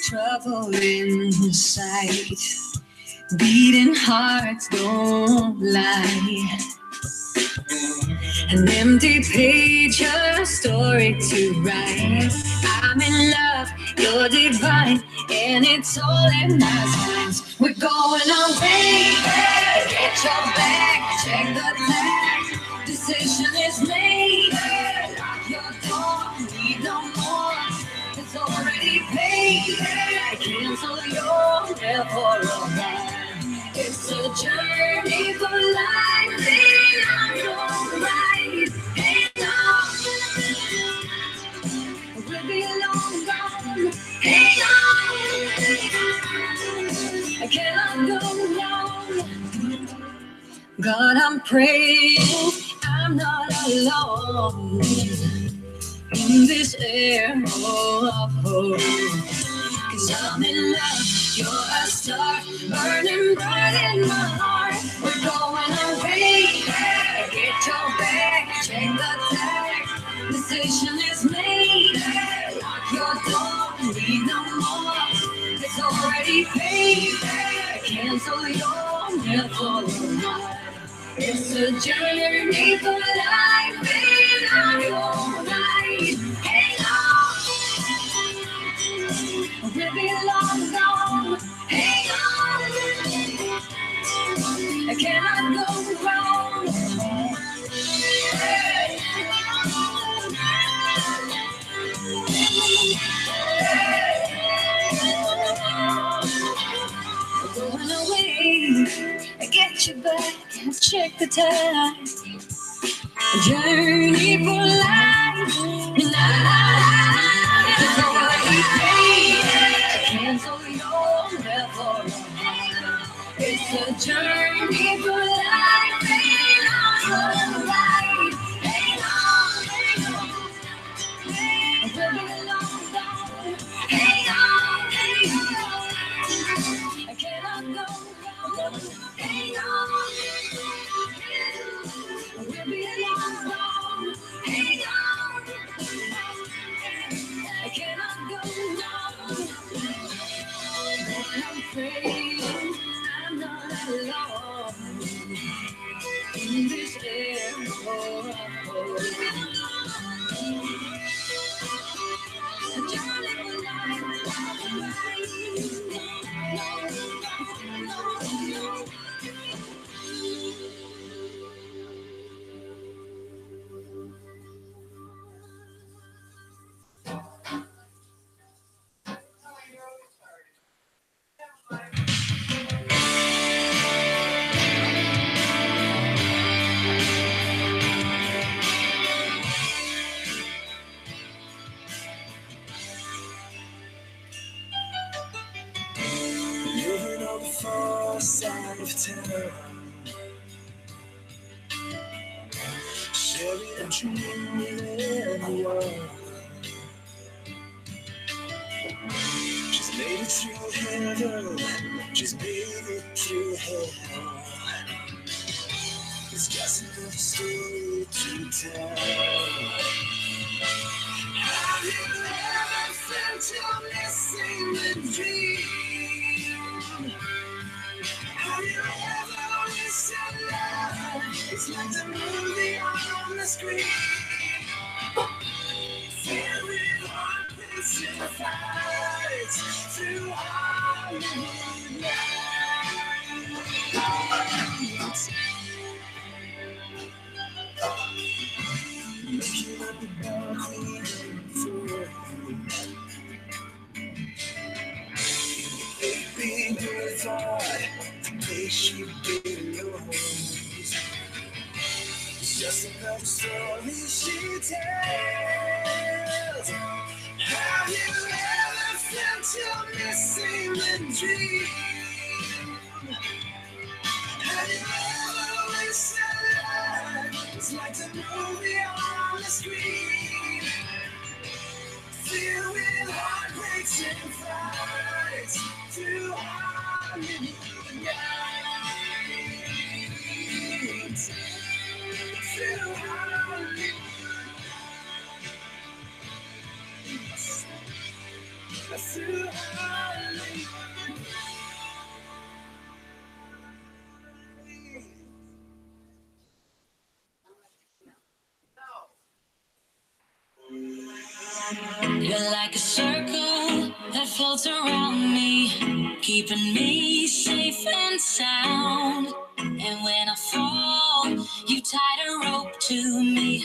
trouble in sight. Beating hearts don't lie. An empty page, a story to write. I'm in love, you're divine, and it's all in our hands. We're going away, get your bag, check the tag. Decision is made, lock your door, need no more. It's already paid, cancel your mail for a while. It's a journey for life, and I'm your right. Hang on, we'll be long gone. Hang on, I cannot go wrong. God, I'm praying I'm not alone in this air of hope. 'Cause I'm in love, you're a star, burning bright in my heart. We're going away, get your bag, check the tag. Decision is made, lock your door, need no more. It's already paid, cancel your mail for a while. It's a journey for life, and I'm your right. Hang on, we'll be long gone. Hang on, I cannot go wrong. Going away, I get you back, check the time. A journey for life, and it's already paid. Cancel your mail for a while. It's a journey for life, and I'm right. Hang on, we'll be long gone. Hang on, I cannot go wrong. Hang on, we'll be long gone. Hang on, I cannot go wrong. I'm praying I'm not alone in this air of hope. A journey for life. Living on the far side of town, sharing a dream with anyone. She's made it through heaven, she's made it through hell. It's just another story to tell. Have you ever felt you're missing the dream? Have you ever wished your love? It's like the movie on the screen, filled with heartbeats and fights through Hollywood nights. Making up the bar queen for it being glorified, the place she belongs. It's just another story she tells. Have you ever felt you're missing the dream? Have you ever wished your life was like the movie on the screen, filled with heartbreaks and fights through Hollywood nights, through Hollywood nights. You're like a circle that floats around me, keeping me safe and sound. And when I fall, you tied a rope to me.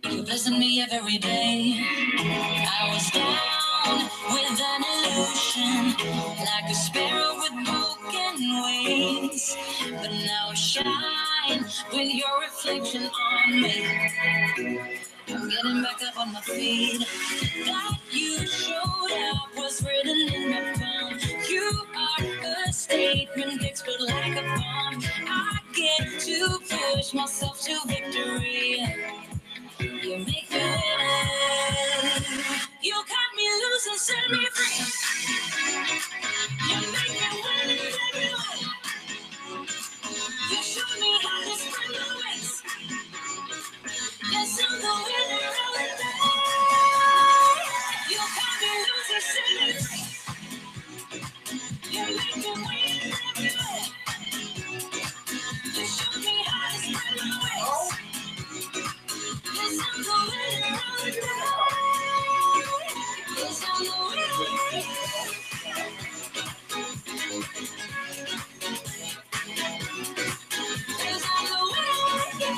You're blessing me every day. I was down with an illusion, like a sparrow with broken wings. But now I shine with your reflection on me. I'm getting back up on my feet. That you showed up was written in my palm. You are a statement explode like a bomb. I get to push myself to victory. You make me win. You cut me loose and set me free. You make me win every way. You showed me how to spread my wings. Yes, I'm the winner of the day. You cut me loose and set me free. You make me win every way. You showed me how to spread my wings. Yes, I'm the winner of the day. Yes, I'm the winner. Yes, I'm the winner.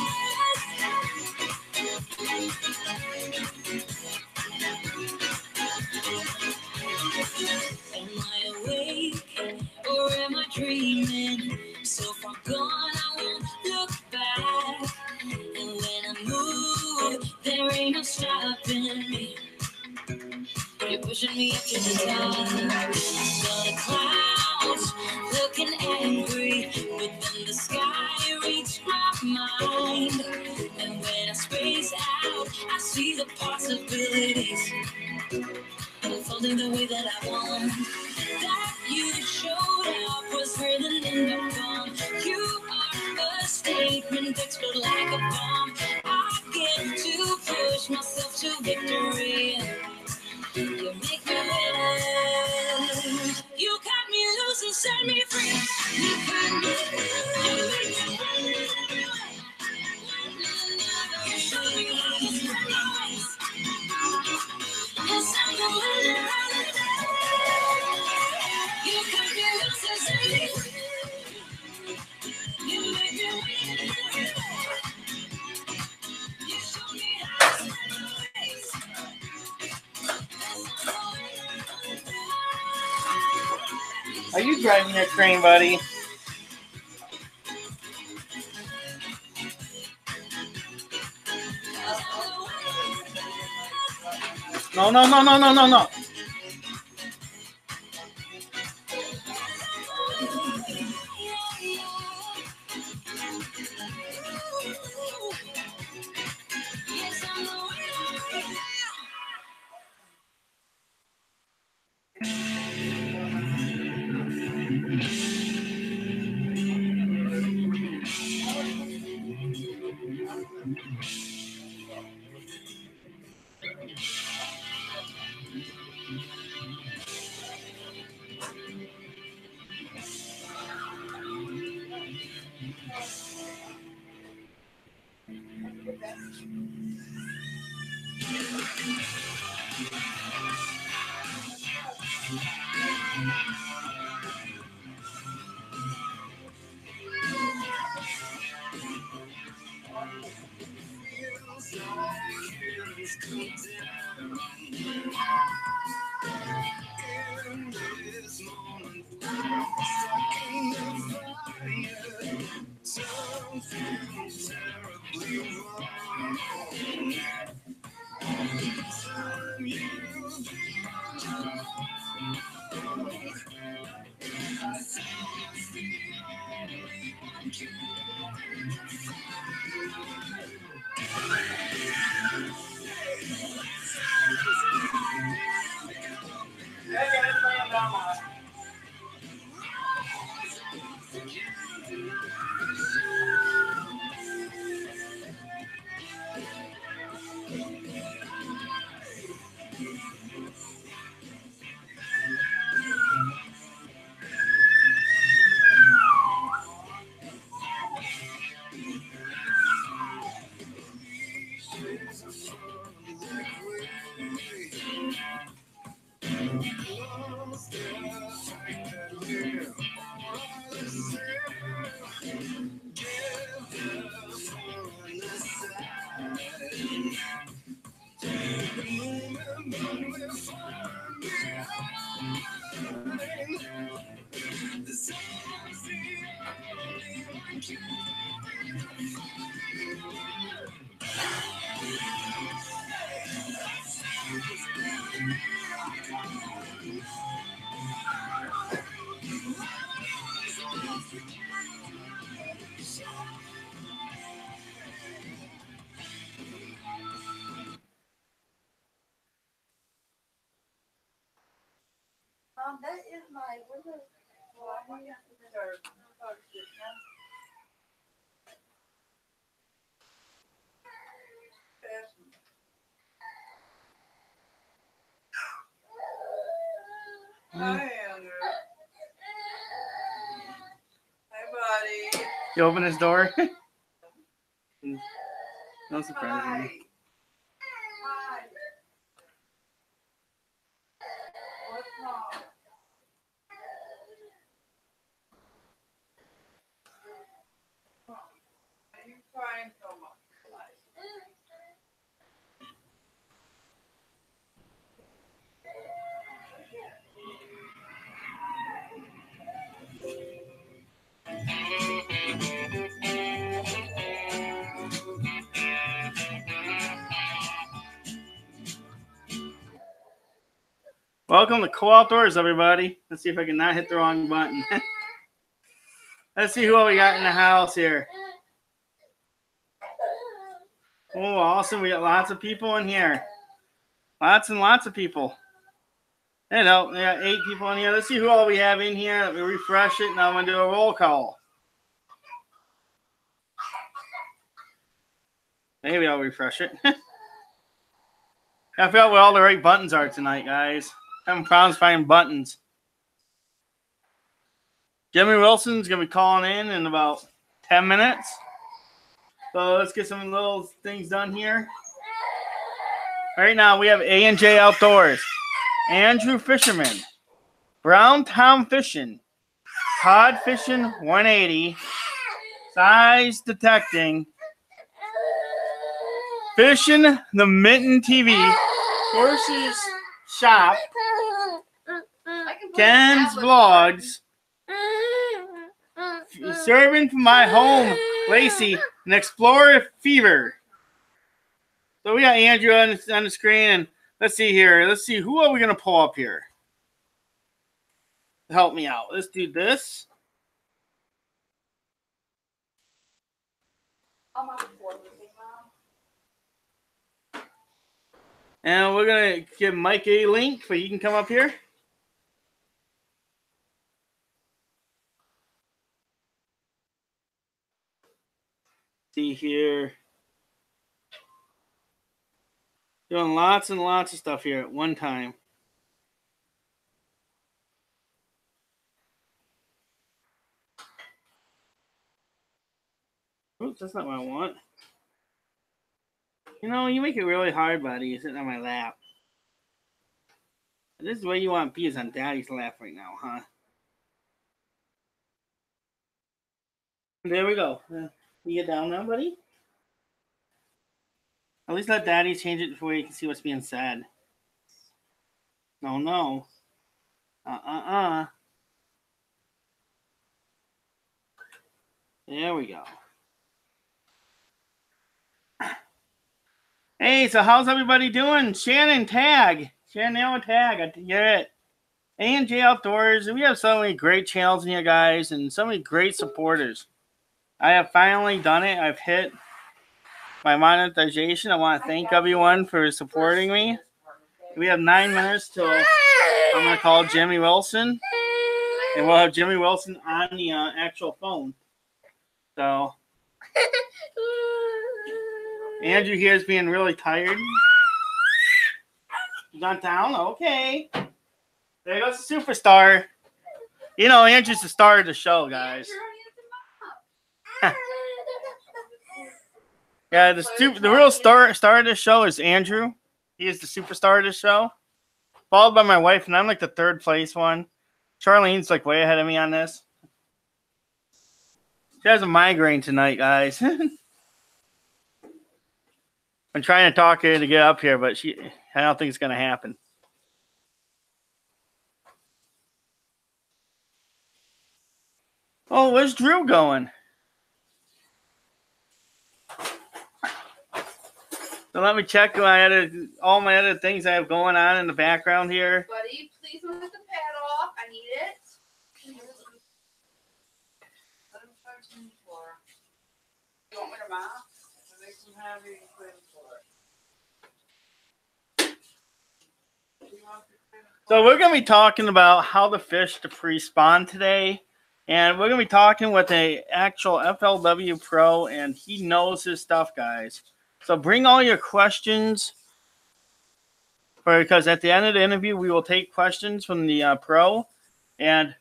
Am I awake or am I dreaming? So far gone, I won't look back. And when I move, there ain't no stopping me. You're pushing me up to the top. Saw the clouds looking angry, but then the sky reached my mind. And when I space out, I see the possibilities unfolding the way that I want. That you showed up was written in the palm. You are a statement that explode like a bomb. I get to push myself to victory. You make me win. You cut me loose and set me free. You cut me loose. You make me win every way. You show me how to spread my wings. Yes, I'm the winner of the day. You cut me loose and set me free. You make me win every way. You show me how to spread my wings. Are you driving that train, buddy? No, no, no, no, no, no, no. That is my. Where's the? Well, I think that's our. Hi, Andrew. Hi, buddy. You open his door? No surprise. Hi. Hi. What's wrong? Why are you crying so much? Welcome to Kohl Outdoors, everybody. Let's see if I can not hit the wrong button. Let's see who we got in the house here. Oh, awesome. We got lots of people in here. Lots and lots of people. You know, we got 8 people in here. Let's see who all we have in here. Let me refresh it, and I'm going to do a roll call. Maybe I'll refresh it. I figure out where all the right buttons are tonight, guys. Having problems finding buttons. Jimmy Wilson's going to be calling in about 10 minutes. So let's get some little things done here. Right now we have A&J Outdoors, Andrew Fisherman, Brown Tom Fishing, Cod Fishing 180, Size Detecting, Fishing the Mitten TV, Horses Shop, Ken's Vlogs, Serving from My Home, Lacey, and Explorer Fever. So we got Andrew on the screen, and let's see here. Let's see, who are we going to pull up here? Help me out. Let's do this. And we're going to give Mike a link so he can come up here. See here. Doing lots and lots of stuff here at one time. Oops, that's not what I want. You know, you make it really hard, buddy. You're sitting on my lap. This is where you want to be, is on Daddy's lap right now, huh? There we go. You get down now, buddy? At least let Daddy change it before you can see what's being said. No, no. There we go. Hey, so how's everybody doing? Shannon, tag. Shannon, tag. I get it. A&J Outdoors. We have so many great channels in here, guys, and so many great supporters. I have finally done it. I've hit my monetization. I want to thank everyone for supporting me. We have 9 minutes till I'm going to call Jimmy Wilson, and we'll have Jimmy Wilson on the actual phone. So Andrew here is being really tired. He's on town? Okay. There goes the superstar. You know, Andrew's the star of the show, guys. Yeah, the real star of the show is Andrew. He is the superstar of the show. Followed by my wife, and I'm like the 3rd place one. Charlene's like way ahead of me on this. She has a migraine tonight, guys. I'm trying to talk her to get up here, but I don't think it's going to happen. Oh, where's Drew going? So let me check all my other things I have going on in the background here. Buddy, please don't let the pad off. I need it. Let him charge me for. You want me to mop? If it makes him happy, you put him for it. So we're going to be talking about how to fish to pre-spawn today. And we're going to be talking with an actual FLW Pro, and he knows his stuff, guys. So bring all your questions, because at the end of the interview, we will take questions from the pro, and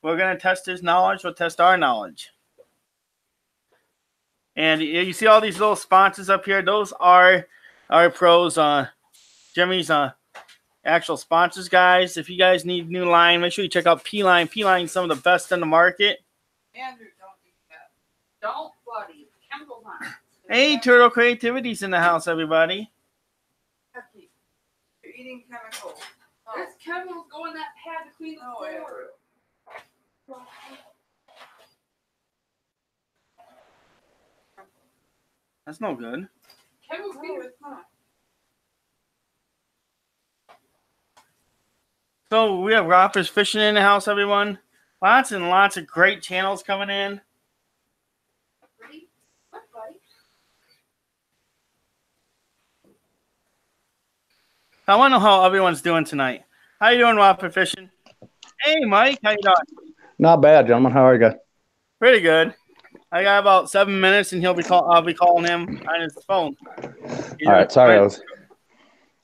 we're going to test his knowledge. We'll test our knowledge. And you see all these little sponsors up here? Those are our pros, Jimmy's actual sponsors, guys. If you guys need new line, make sure you check out P-Line. P-Line is some of the best in the market. Andrew, don't do that. Don't, buddy. Chemicals on. Hey, Turtle Creativity's in the house, everybody. You're eating chemicals. Oh. There's chemicals go in that pad to clean the floor. Yeah. That's no good. Chemicals it's not. So we have Roppers Fishing in the house, everyone. Lots and lots of great channels coming in. I want to know how everyone's doing tonight. How you doing, Whopper Fishing? Hey, Mike. How you doing? Not bad, gentlemen. How are you guys? Pretty good. I got about 7 minutes, and I'll be calling him on his phone. All right. Sorry,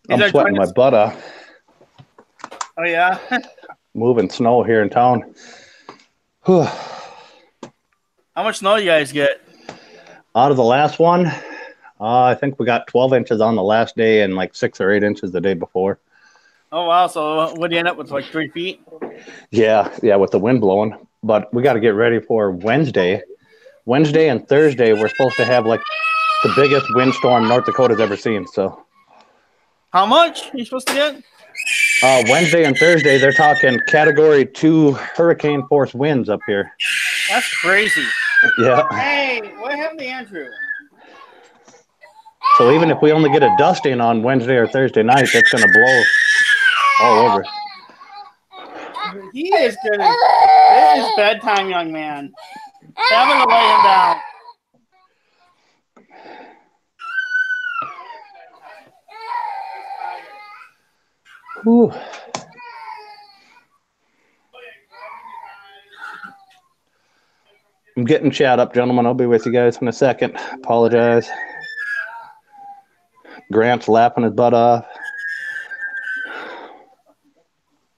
I'm sweating my butt off. Oh, yeah? Moving snow here in town. How much snow you guys get? Out of the last one, I think we got 12 inches on the last day and like 6 or 8 inches the day before. Oh, wow. So what do you end up with, like 3 feet? Yeah, with the wind blowing. But we got to get ready for Wednesday. Wednesday and Thursday, we're supposed to have like the biggest windstorm North Dakota's ever seen. So, how much are you supposed to get? Wednesday and Thursday, they're talking Category 2 hurricane force winds up here. That's crazy. Yeah. Hey, what happened to Andrew? So even if we only get a dusting on Wednesday or Thursday night, that's going to blow all over. He is good. It is bedtime, young man. Tell him to lay him down. Whew. I'm getting chat up, gentlemen. I'll be with you guys in a second. Apologize. Grant's laughing his butt off.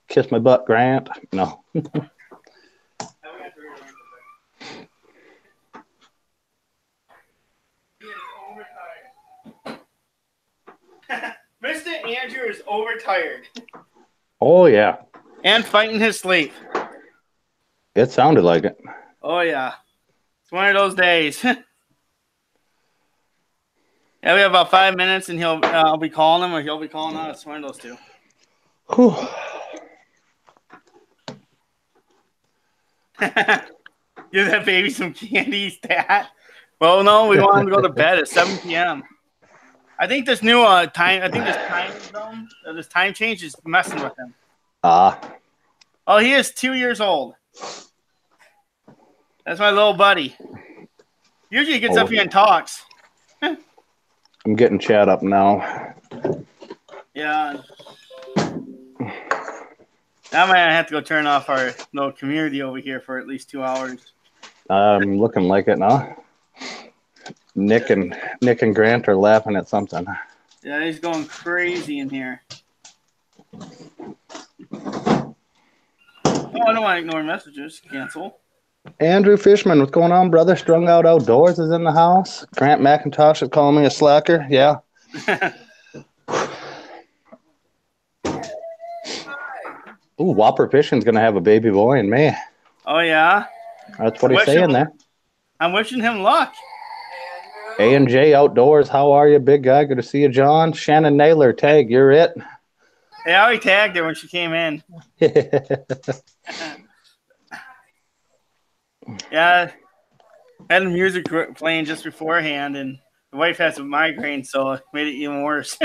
Kiss my butt, Grant. No. Mr. Andrew is overtired. Oh, yeah. And fighting his sleep. It sounded like it. Oh, yeah. It's one of those days. Yeah, we have about 5 minutes, and I'll be calling him, or he'll be calling us. It's one of those two. Whew. Give that baby some candy, stat. Well, no, we want him to go to bed at 7 p.m. I think this new time. I think this time zone, this time change is messing with him. Oh, he is 2 years old. That's my little buddy. Usually he gets up here and talks. I'm getting chat up now. Yeah. I might have to go turn off our little community over here for at least 2 hours. Looking like it now. Nick and Grant are laughing at something. Yeah, he's going crazy in here. Oh, I don't want to ignore messages. Cancel. Andrew Fishman, what's going on, brother? Strung Out Outdoors is in the house. Grant McIntosh is calling me a slacker. Yeah. Ooh, Whopper Fishing's going to have a baby boy in May. Oh, yeah? That's what he's saying there. I'm wishing him luck. A&J Outdoors, how are you, big guy? Good to see you, John. Shannon Naylor, tag, you're it. Hey, I already tagged her when she came in. Yeah, I had the music playing just beforehand, and the wife has a migraine, so it made it even worse.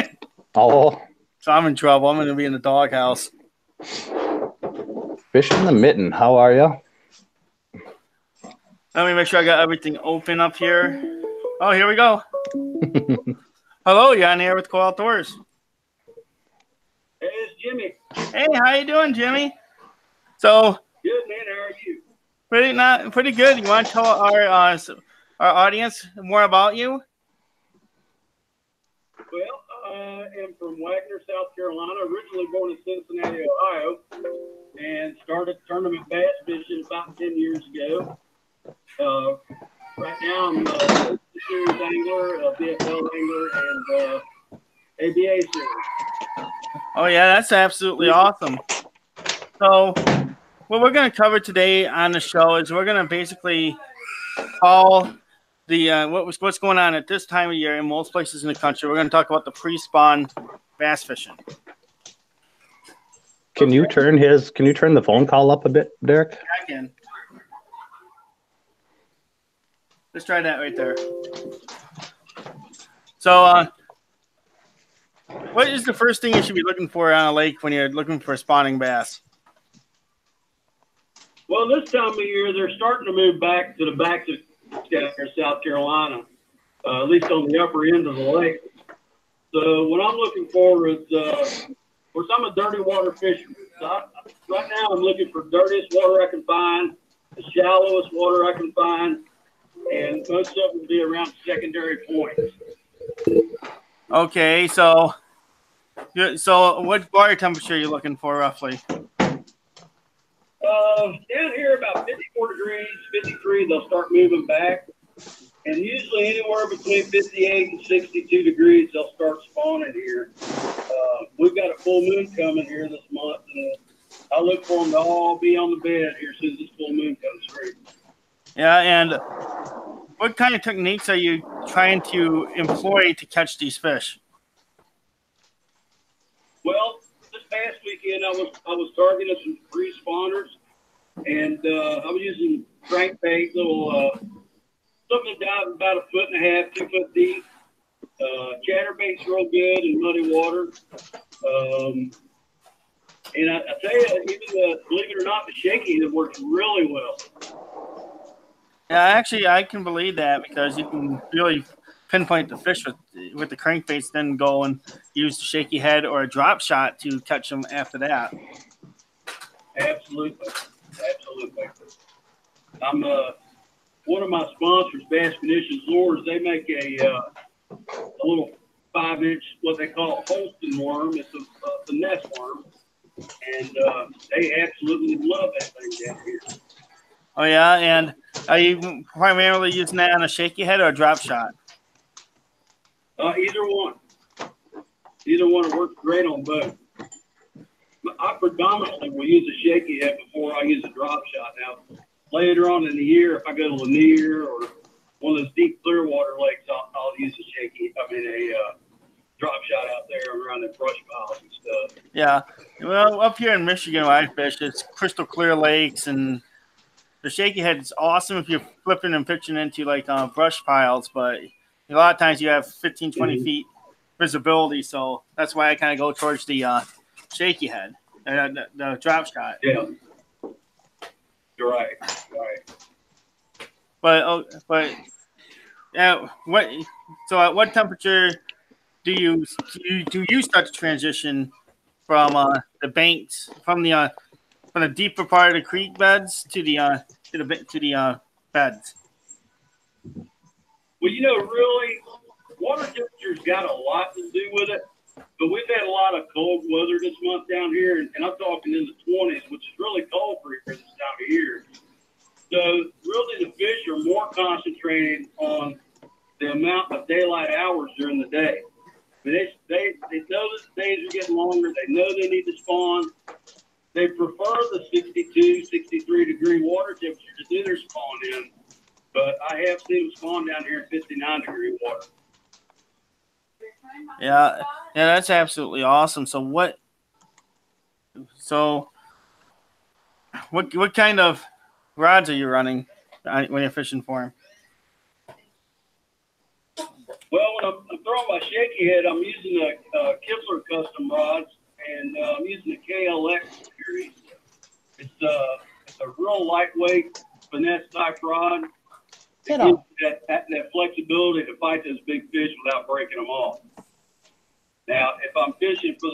Oh. So I'm in trouble. I'm going to be in the doghouse. Fish in the Mitten, how are you? Let me make sure I got everything open up here. Oh, here we go. Hello, you're on air with Kohl Outdoors. Hey, it's Jimmy. Hey, how you doing, Jimmy? So good, man. How are you? Pretty good. You want to tell our audience more about you? Well, I am from Wagner, South Carolina. Originally born in Cincinnati, Ohio, and started tournament bass fishing about 10 years ago. Right now, I'm a series angler, a BFL angler, and ABA series. Oh yeah, that's absolutely awesome. So, what we're going to cover today on the show is we're going to basically call the what's going on at this time of year in most places in the country. We're going to talk about the pre-spawn bass fishing. Can you turn the phone call up a bit, Derek? I can. Let's try that right there. So, what is the first thing you should be looking for on a lake when you're looking for spawning bass? Well, this time of year, they're starting to move back to the backs of South Carolina, at least on the upper end of the lake. So what I'm looking for is, for some of dirty water fishermen. So right now, I'm looking for dirtiest water I can find, the shallowest water I can find, and most of them will be around secondary points. Okay, so what water temperature are you looking for roughly? Down here about 54 degrees, 53, they'll start moving back. And usually anywhere between 58 and 62 degrees, they'll start spawning here. We've got a full moon coming here this month, and I look for them to all be on the bed here as soon as this full moon comes through. Yeah, and what kind of techniques are you trying to employ to catch these fish? Well, this past weekend I was targeting some free spawners, and I was using crankbait, little something that dives about 1.5 feet, 2 foot deep. Chatterbait's real good in muddy water. And I tell you, even believe it or not, the shaky that works really well. Yeah, actually, I can believe that because you can really pinpoint the fish with the crankbaits, then go and use the shaky head or a drop shot to catch them after that. Absolutely. I'm one of my sponsors, Bass Conditions Lures. They make a little 5-inch, what they call a Holston worm. It's a nest worm, and they absolutely love that thing down here. Oh yeah, and are you primarily using that on a shaky head or a drop shot? Either one. Either one works great on both. I predominantly will use a shaky head before I use a drop shot. Now, later on in the year, if I go to Lanier or one of those deep clear water lakes, I'll use a drop shot out there around the brush piles and stuff. Yeah. Well, up here in Michigan, where I fish, it's crystal clear lakes, and the shaky head is awesome if you're flipping and pitching into like brush piles, but a lot of times you have 15, 20 feet visibility, so that's why I kind of go towards the shaky head, the drop shot. Yeah. You're right. But at what temperature do you start to transition from the banks, from the deeper part of the creek beds to the beds? Well, really, water temperature's got a lot to do with it. But we've had a lot of cold weather this month down here, and I'm talking in the 20s, which is really cold for this time of year. So really the fish are more concentrated on the amount of daylight hours during the day. But they know that the days are getting longer. They know they need to spawn. They prefer the 62, 63 degree water temperature to do their spawn in. But I have seen them spawn down here in 59 degree water. Yeah, yeah, that's absolutely awesome. What kind of rods are you running when you're fishing for them? Well, when I'm throwing my shaky head, I'm using a Kistler custom rods, and I'm using the KLX series. It's a real lightweight finesse type rod. It gives you that flexibility to fight those big fish without breaking them off. Now, if I'm fishing for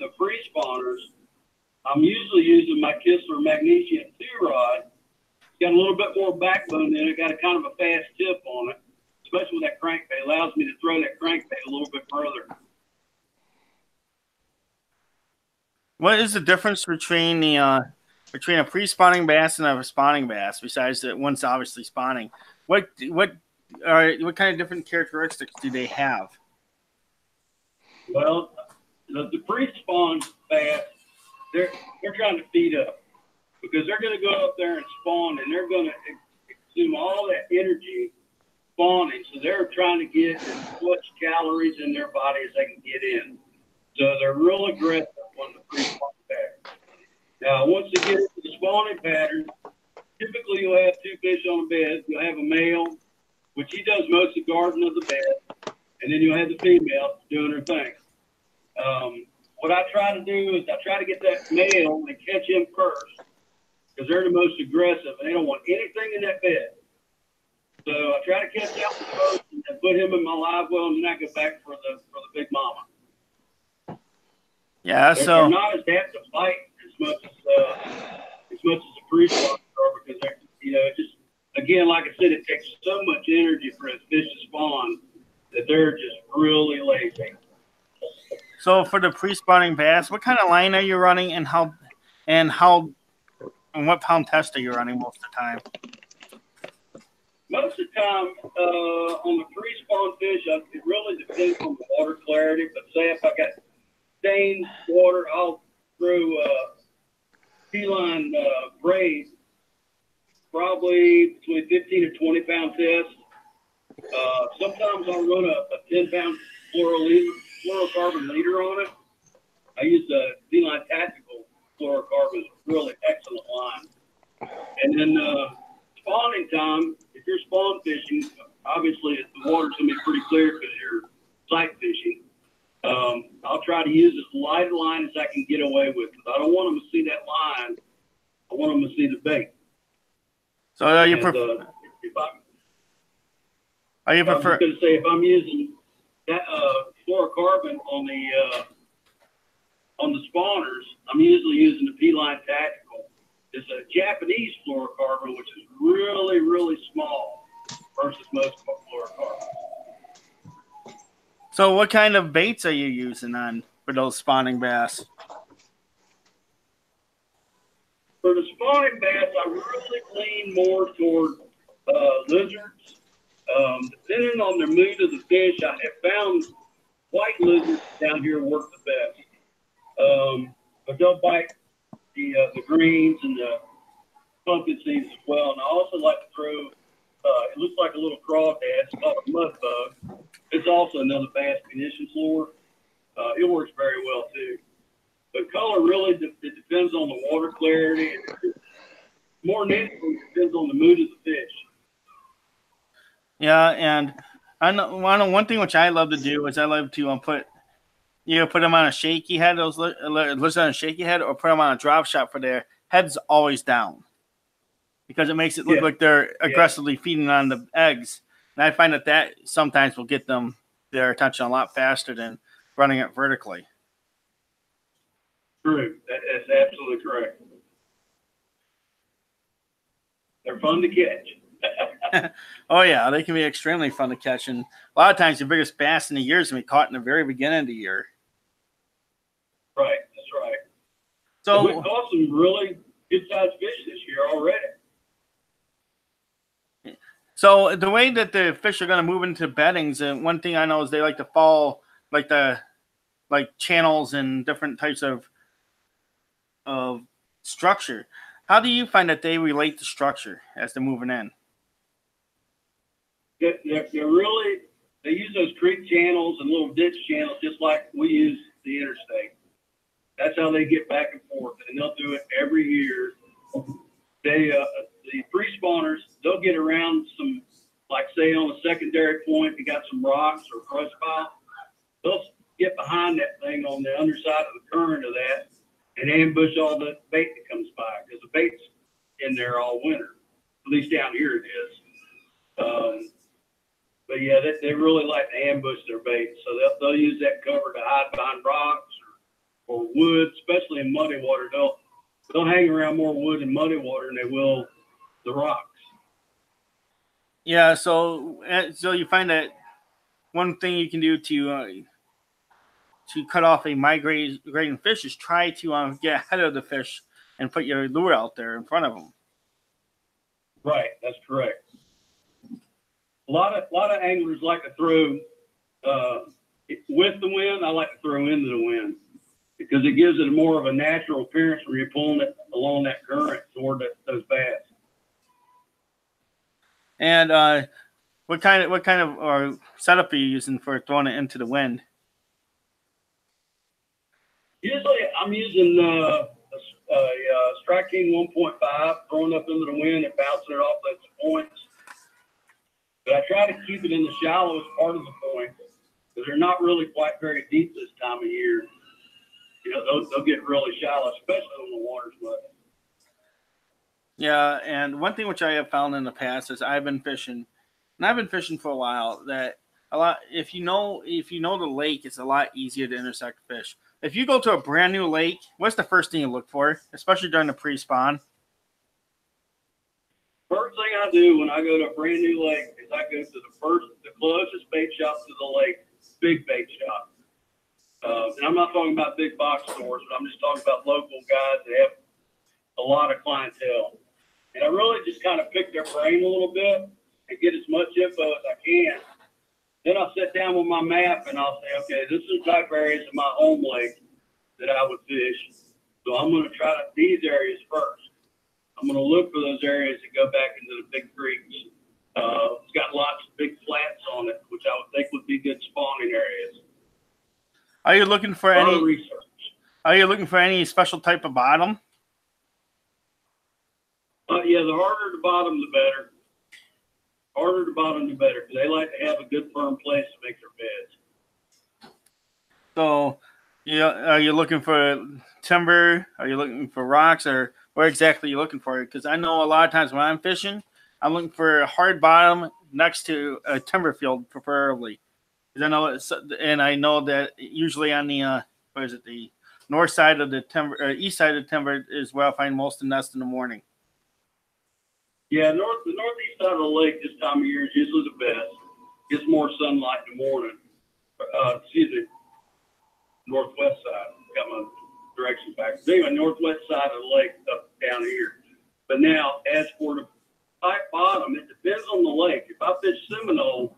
the pre-spawners, I'm usually using my Kistler Magnesium 2 rod. It's got a little bit more backbone in it. Got a kind of a fast tip on it, especially with that crankbait. It allows me to throw that crankbait a little bit further. What is the difference between a pre-spawning bass and a spawning bass? Besides that, one's obviously spawning. What kind of different characteristics do they have? Well, the pre-spawn bass, they're trying to feed up because they're going to go up there and spawn, and they're going to consume all that energy spawning. So they're trying to get as much calories in their body as they can get in. So they're real aggressive on the pre-spawn pattern. Now, once they get into the spawning pattern, typically you'll have two fish on a bed. You'll have a male, which he does most of the guarding of the bed, and then you'll have the female doing her thing. What I try to do is I try to get that male and catch him first because they're the most aggressive and they don't want anything in that bed. So I try to catch that one first and put him in my live well, and then I go back for the big mama. Yeah, they're not as apt to fight as much as the pre-spawn are because they're, just again, like I said, it takes so much energy for a fish to spawn that they're just really lazy. So for the pre-spawning bass, what kind of line are you running, and what pound test are you running most of the time? Most of the time, on the pre-spawn fish, it really depends on the water clarity. But say if I got stained water, I'll throw P-line braid, probably between 15 and 20 pound test. Sometimes I'll run a 10-pound fluorocarbon leader on it. I use the P-line Tactical fluorocarbon, really excellent line. And then spawning time, if you're spawn fishing, obviously the water's going to be pretty clear because you're sight fishing. I'll try to use as light a line as I can get away with because I don't want them to see that line. I want them to see the bait. So are you prefer? I was going to say if I'm using that fluorocarbon on the spawners, I'm usually using the P-line Tactical. It's a Japanese fluorocarbon, which is really, really small versus most fluorocarbons. So what kind of baits are you using for those spawning bass? For the spawning bass, I really lean more toward lizards. Depending on the mood of the fish, I have found white lizards down here work the best. But they'll bite the greens and the pumpkin seeds as well. And I also like to throw, it looks like a little crawdad. It's called a mud bug. It's also another bass condition lure. It works very well too. But color really it depends on the water clarity. More than anything, it depends on the mood of the fish. Yeah, and I know one thing which I love to do is I love to put them on a shaky head, those lizards on a shaky head, or put them on a drop shot for their heads always down, because it makes it look like they're aggressively feeding on the eggs. And I find that sometimes will get their attention a lot faster than running it vertically. True. That's absolutely correct. They're fun to catch. Oh, yeah. They can be extremely fun to catch. And a lot of times, your biggest bass in the year is going to be caught in the very beginning of the year. Right. That's right. So we caught some really good-sized fish this year already. So the way that the fish are going to move into beddings, and one thing I know is they like to follow like channels and different types of structure. How do you find that they relate to structure as they're moving in? They're really they use those creek channels and little ditch channels just like we use the interstate. That's how they get back and forth, and they'll do it every year. They the pre-spawners, they'll get around some, like say on a secondary point, they got some rocks or brush pile. They'll get behind that thing on the underside of the current of that and ambush all the bait that comes by, because the bait's in there all winter. At least down here it is. But yeah, they really like to ambush their bait, so they'll use that cover to hide behind rocks or wood, especially in muddy water. They'll hang around more wood and muddy water than they will the rocks. Yeah, so you find that one thing you can do to cut off a migrating fish is try to get ahead of the fish and put your lure out there in front of them. Right, that's correct. A lot of anglers like to throw with the wind. I like to throw into the wind because it gives it more of a natural appearance when you're pulling it along that current toward those bass. And what kind of setup are you using for throwing it into the wind? Usually, I'm using a Strike King 1.5, throwing up into the wind and bouncing it off those points. But I try to keep it in the shallowest part of the point because they're not really quite very deep this time of year. You know, they'll get really shallow, especially when the water's muddy. Yeah, and one thing which I have found in the past is I've been fishing for a while, that if you know the lake, it's a lot easier to intersect fish. If you go to a brand new lake, what's the first thing you look for, especially during the pre-spawn? First thing I do when I go to a brand new lake is I go to the closest bait shop to the lake, big bait shop. And I'm not talking about big box stores, but I'm just talking about local guys that have a lot of clientele. And I really just kind of pick their brain a little bit and get as much info as I can. Then I'll sit down with my map and I'll say, okay, this is the type of areas in my home lake that I would fish. So I'm going to try these areas first. I'm going to look for those areas that go back into the big creeks. It's got lots of big flats on it, which I would think would be good spawning areas. Are you looking for any research? Are you looking for any special type of bottom? Yeah, the harder the bottom, the better. Harder the bottom, the better, because they like to have a good firm place to make their beds. So, are you looking for timber? Are you looking for rocks, or where exactly are you looking for? Because I know a lot of times when I'm fishing, I'm looking for a hard bottom next to a timber field, preferably. Because I know that usually on the the north side of the timber, or east side of the timber is where I find most of the nest in the morning. Yeah, the northeast side of the lake this time of year is usually the best. Gets more sunlight in the morning. Northwest side. Got my directions back. Anyway, northwest side of the lake up down here. But now, as for the pipe bottom, it depends on the lake. If I fish Seminole,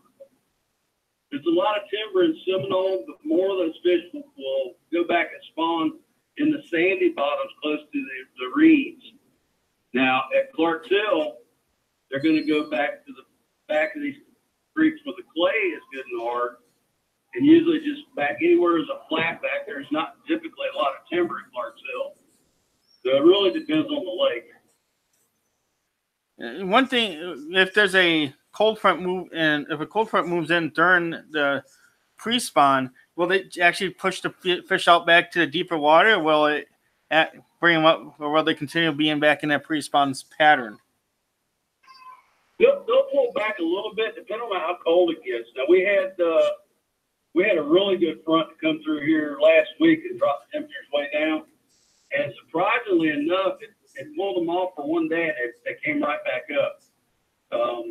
there's a lot of timber in Seminole, but more of those fish will go back and spawn in the sandy bottoms close to the reeds. Now, at Clarksville, they're going to go back to the back of these creeks where the clay is good and hard, and usually just back anywhere there's a flat back, there's not typically a lot of timber in Clarksville. So it really depends on the lake. One thing, if there's a cold front move, and if a cold front moves in during the pre-spawn, will they actually push the fish out back to the deeper water, or will it bring them up, or will they continue being back in that pre-spawn pattern? They'll pull back a little bit, depending on how cold it gets. Now, we had a really good front to come through here last week and drop the temperatures way down. And surprisingly enough, it pulled them off for one day, and they came right back up. A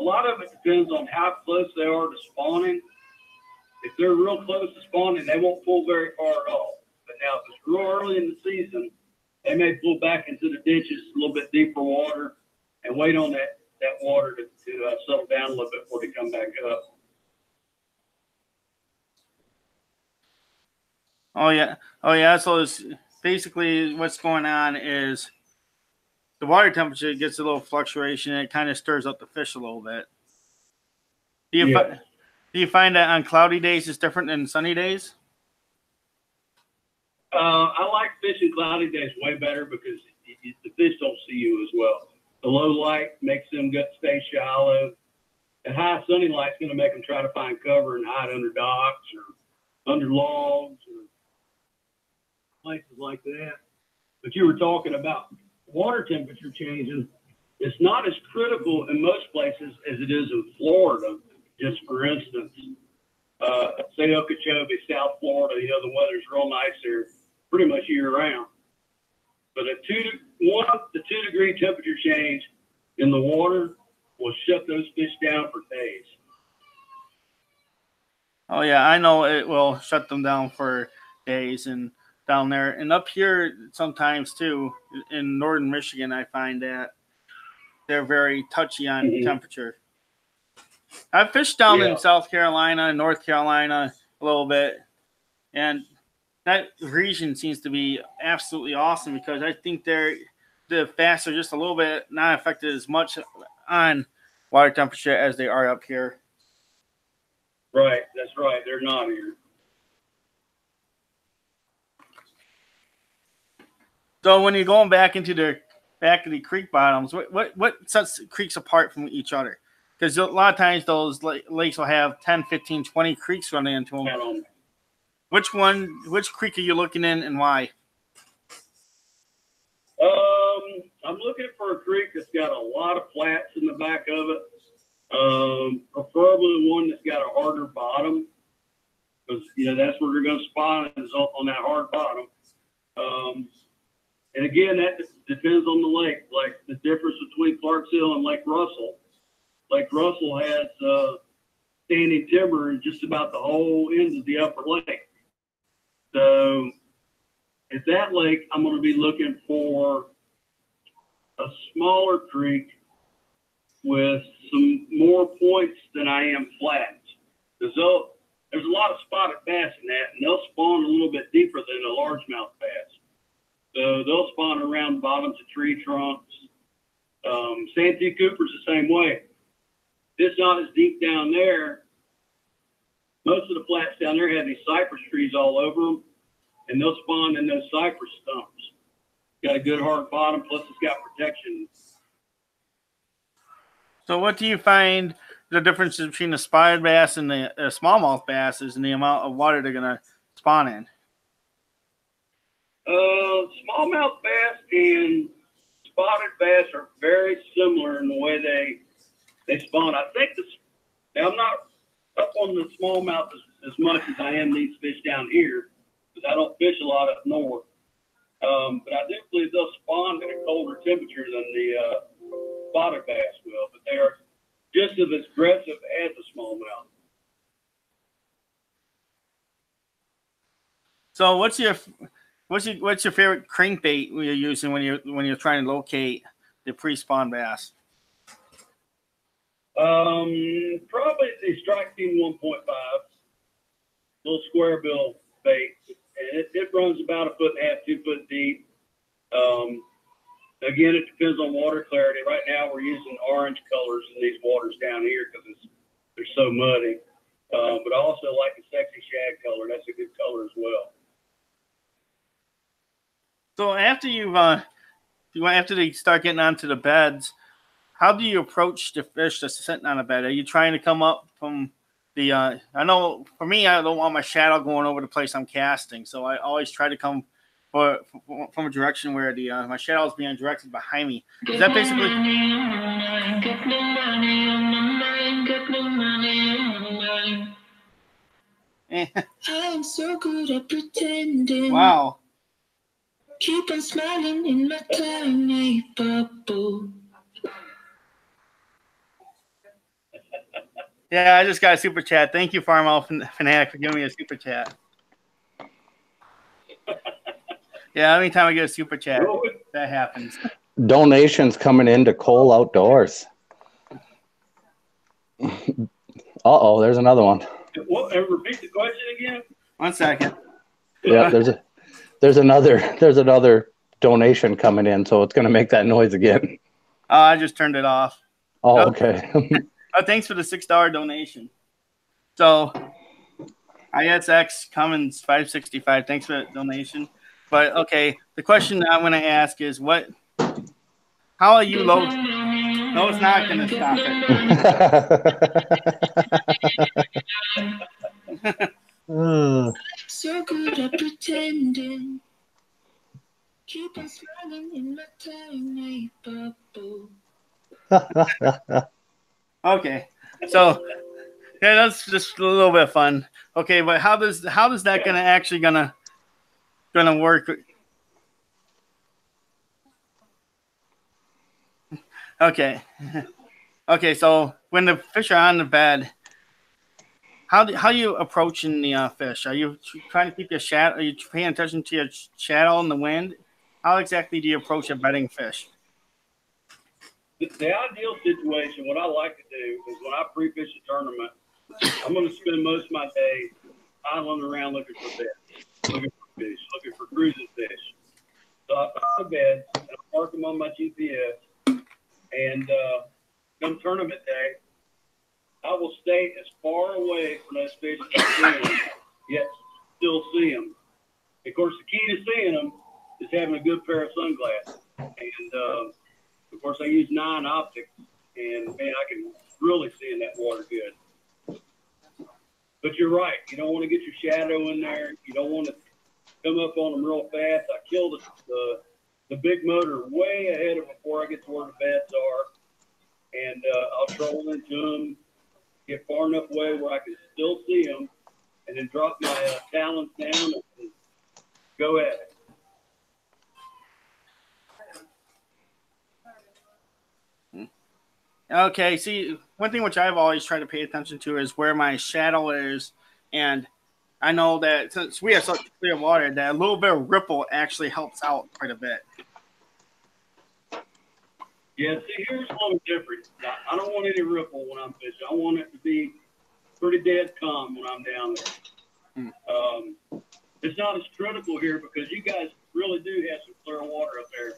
lot of it depends on how close they are to spawning. If they're real close to spawning, they won't pull very far at all. But now, if it's real early in the season, they may pull back into the ditches, a little bit deeper water, and wait on that water to settle down a little bit before they come back up. Oh yeah. So it's basically what's going on is the water temperature gets a little fluctuation, and it kind of stirs up the fish a little bit. Do Do you find that on cloudy days is different than sunny days? I like fishing cloudy days way better because the fish don't see you as well. The low light makes them stay shallow. And high sunny light's going to make them try to find cover and hide under docks or under logs or places like that. But you were talking about water temperature changing. It's not as critical in most places as it is in Florida. Just for instance, say Okeechobee, South Florida, the weather's real nice there pretty much year round. But a 2 to 2 degree temperature change in the water will shut those fish down for days. Oh yeah, I know it will shut them down for days and down there. And up here sometimes too, in northern Michigan, I find that they're very touchy on temperature. I've fished down in South Carolina and North Carolina a little bit, and that region seems to be absolutely awesome because I think the bass are just a little bit not affected as much on water temperature as they are up here. Right, that's right. They're not here. So when you're going back into the creek bottoms, what sets creeks apart from each other? Because a lot of times those lakes will have 10, 15, 20 creeks running into them. Which creek are you looking in and why? I'm looking for a creek that's got a lot of flats in the back of it. Preferably one that's got a harder bottom, because that's where they're going to spawn is on that hard bottom. And again, that depends on the lake. Like the difference between Clarksville and Lake Russell. Lake Russell has standing timber in just about the whole end of the upper lake. So at that lake, I'm going to be looking for a smaller creek with some more points than I am flats. Because there's a lot of spotted bass in that, and they'll spawn a little bit deeper than a largemouth bass. So they'll spawn around bottoms of tree trunks. Santee Cooper's the same way. It's not as deep down there. Most of the flats down there have these cypress trees all over them, and they'll spawn in those cypress stumps. Got a good hard bottom, plus it's got protection. So what do you find the difference between the spotted bass and the smallmouth bass is in the amount of water they're going to spawn in? Smallmouth bass and spotted bass are very similar in the way they spawn. I think I'm not up on the smallmouth as much as I am these fish down here, because I don't fish a lot up north. But I do believe they'll spawn at a colder temperature than the spotted bass will, but they are just as aggressive as a smallmouth. So what's your favorite crankbait you're using when you're trying to locate the pre-spawn bass? Probably the Strike Team 1.5, little square bill bait, and it runs about 1.5 feet, 2 foot deep. Again, it depends on water clarity. Right now, we're using orange colors in these waters down here because they're so muddy. But I also like the sexy shad color. That's a good color as well. So after they start getting onto the beds, how do you approach the fish that's sitting on a bed? Are you trying to come up from the? I know for me, I don't want my shadow going over the place I'm casting, so I always try to come from a direction where the my shadow is being directed behind me. Is that basically? I'm so good at pretending. Wow. Keep on smiling in my tiny bubble. Yeah, I just got a super chat. Thank you, Farmall Fanatic, for giving me a super chat. Yeah, anytime I get a super chat, that happens. Donations coming into Kohl Outdoors. Uh-oh, there's another one. What, repeat the question again? 1 second. Yeah, there's another donation coming in, so it's going to make that noise again. I just turned it off. Oh, okay. Thanks for the $6 donation. So ISX Cummins 565. Thanks for the donation. But okay, the question I'm going to ask is how are you low? No, it's not going to stop it. So good at pretending. Keep on smiling in my tiny bubble. Okay, so yeah, that's just a little bit of fun. Okay, but how does that gonna work? Okay, okay. So when the fish are on the bed, how you approaching the fish? Are you trying to keep your shadow? Are you paying attention to your shadow in the wind? How exactly do you approach a bedding fish? The ideal situation, what I like to do is when I pre-fish a tournament, I'm going to spend most of my day idling around looking for beds, looking for fish, looking for cruising fish. So I find a bed, and I mark them on my GPS, and come tournament day, I will stay as far away from those fish as I can, yet still see them. Of course, the key to seeing them is having a good pair of sunglasses. And, of course, I use 9 optics, and, man, I can really see in that water good. But you're right. You don't want to get your shadow in there. You don't want to come up on them real fast. I kill the big motor way ahead of before I get to where the beds are. And I'll troll into them, get far enough away where I can still see them, and then drop my talons down and go at it. Okay, see, one thing which I've always tried to pay attention to is where my shadow is, and I know that since we have such clear water, that a little bit of ripple actually helps out quite a bit. Yeah, see, here's one difference. I don't want any ripple when I'm fishing. I want it to be pretty dead calm when I'm down there. It's not as critical here because you guys really do have some clear water up there,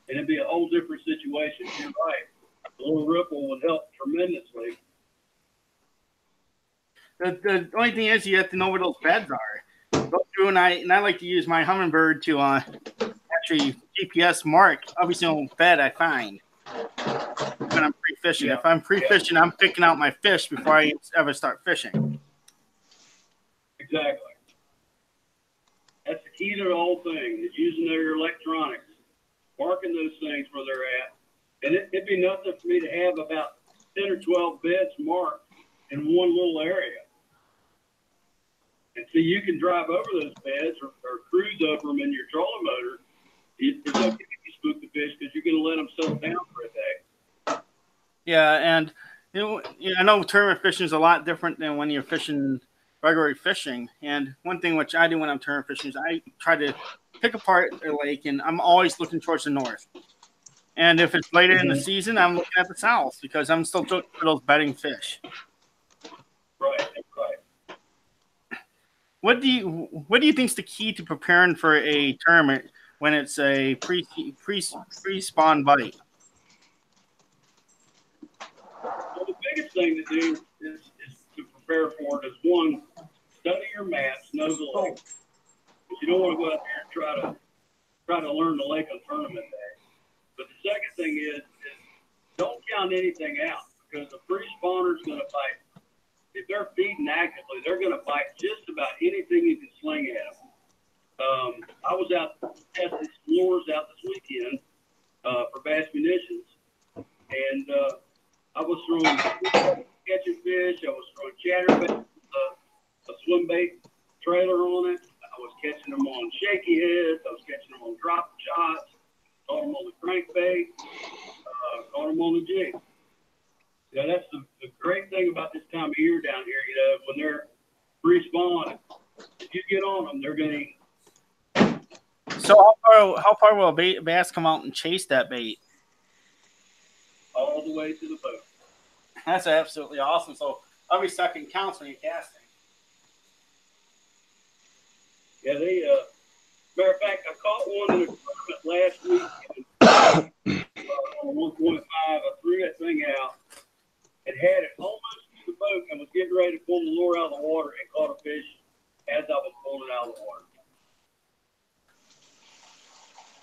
and it'd be a whole different situation. You're right. A little ripple would help tremendously. The only thing is you have to know where those beds are. Go through and I like to use my Humminbird to actually GPS mark every single bed I find when I'm pre-fishing. Yeah. If I'm pre-fishing, I'm picking out my fish before I ever start fishing. Exactly. That's the key to the whole thing, is using their electronics, marking those things where they're at. And it'd be nothing for me to have about 10 or 12 beds marked in one little area. And so you can drive over those beds or cruise over them in your trolling motor. It's okay if you spook the fish because you're going to let them settle down for a day. Yeah, and I know tournament fishing is a lot different than when you're fishing regular fishing. And one thing which I do when I'm tournament fishing is I try to pick apart a lake, and I'm always looking towards the north. And if it's later in the season, I'm looking at the south because I'm still looking for those bedding fish. Right. What do you think is the key to preparing for a tournament when it's a pre-spawn bite? Well, the biggest thing to do is to prepare for it is, one, study your maps, know the lake. Because you don't want to go out there and try to learn the lake on tournament day. But the second thing is don't count anything out, because the pre-spawner is going to bite. If they're feeding actively, they're going to bite just about anything you can sling at them. I was out testing lures out this weekend for bass munitions, and I was throwing catching fish. I was throwing chatterbait, a swim bait trailer on it. I was catching them on shaky heads. I was catching them on drop shots. Caught them on the crankbait, caught them on the jig. Yeah, that's the great thing about this time of year down here. When they're pre-spawn, if you get on them, they're going to eat. So how far will a bass come out and chase that bait? All the way to the boat. That's absolutely awesome. So every second counts when you're casting. Yeah, matter of fact, I caught one in a tournament last week on 1.5. I threw that thing out and had it almost to the boat and was getting ready to pull the lure out of the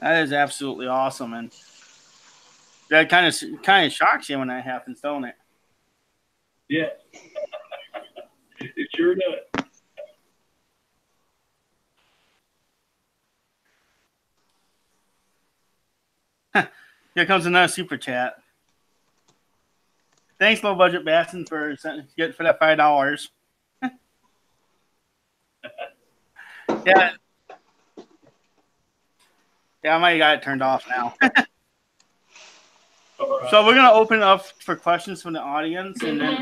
That is absolutely awesome, and that kind of shocks you when that happens, don't it? Yeah. It sure does. Here comes another super chat. Thanks, Low Budget Bassin, for that $5. Yeah. Yeah, I might have got it turned off now. Right. So we're gonna open it up for questions from the audience, and then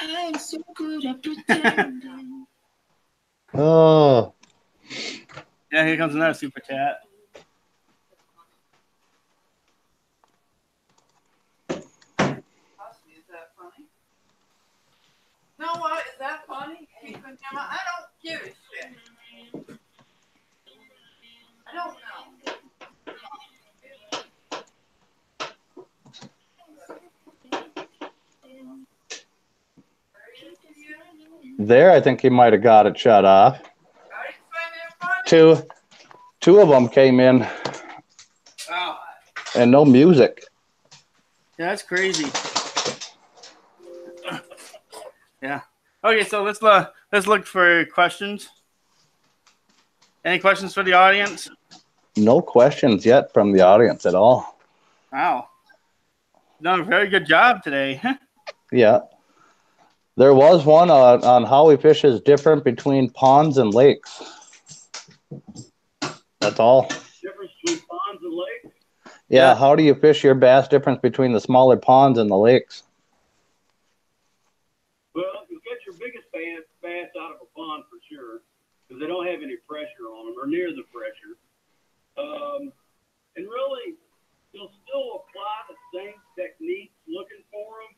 I'm so good at pretending. Oh, yeah, here comes another super chat. Is that funny? No, what? Is that funny? Keeping him out? I don't give a shit. I don't know. there, I think he might have got it shut off. I didn't find that funny. Two of them came in, Wow. and no music. Yeah, that's crazy. Yeah. Okay, so let's look for questions. Any questions for the audience? No questions yet from the audience at all. Wow. Done a very good job today. Yeah. There was one on how we fish is different between ponds and lakes. That's all. Difference between ponds and lakes? Yeah, Yeah. how do you fish your bass difference between the smaller ponds and the lakes? Well, you get your biggest bass out of a pond for sure, because they don't have any pressure on them or near the pressure. And really, you'll still apply the same techniques looking for them.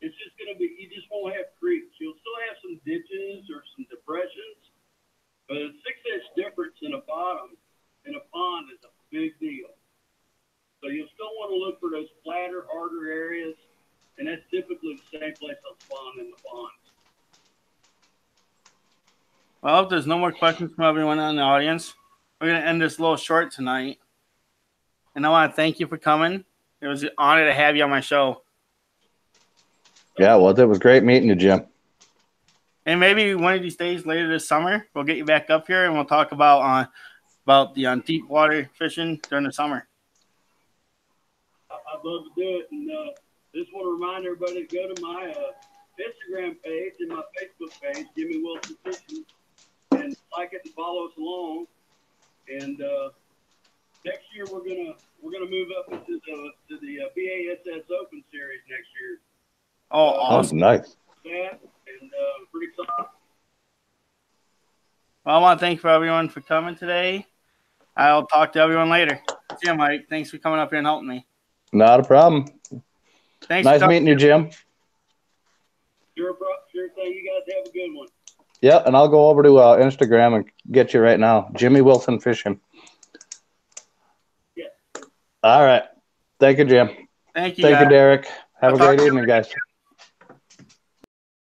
It's just going to be, you just won't have creeks. You'll still have some ditches or some depressions, but a 6-inch difference in a bottom in a pond is a big deal. So you'll still want to look for those flatter, harder areas, and that's typically the same place they'll spawn in the ponds. Well, if there's no more questions from everyone in the audience, we're going to end this a little short tonight. And I want to thank you for coming. It was an honor to have you on my show. Yeah, well, it was great meeting you, Jim. And maybe one of these days later this summer, we'll get you back up here and we'll talk about the deep water fishing during the summer. I'd love to do it. And just want to remind everybody to go to my Instagram page and my Facebook page, Jimmy Wilson Fishing, and like it and follow us along. And next year we're gonna move up into the BASS Open Series next year. Oh, That was awesome. nice. That and pretty excited. Well, I want to thank everyone for coming today. I'll talk to everyone later. See you, Mike. Thanks for coming up here and helping me. Not a problem. Thanks. Nice meeting you, Jim. Sure thing. You guys have a good one. Yeah, and I'll go over to Instagram and get you right now. Jimmy Wilson Fishing. Yeah. All right. Thank you, Jim. Thank you. Thank you, guys. Derek. Have I'll a talk great to you evening, later. guys.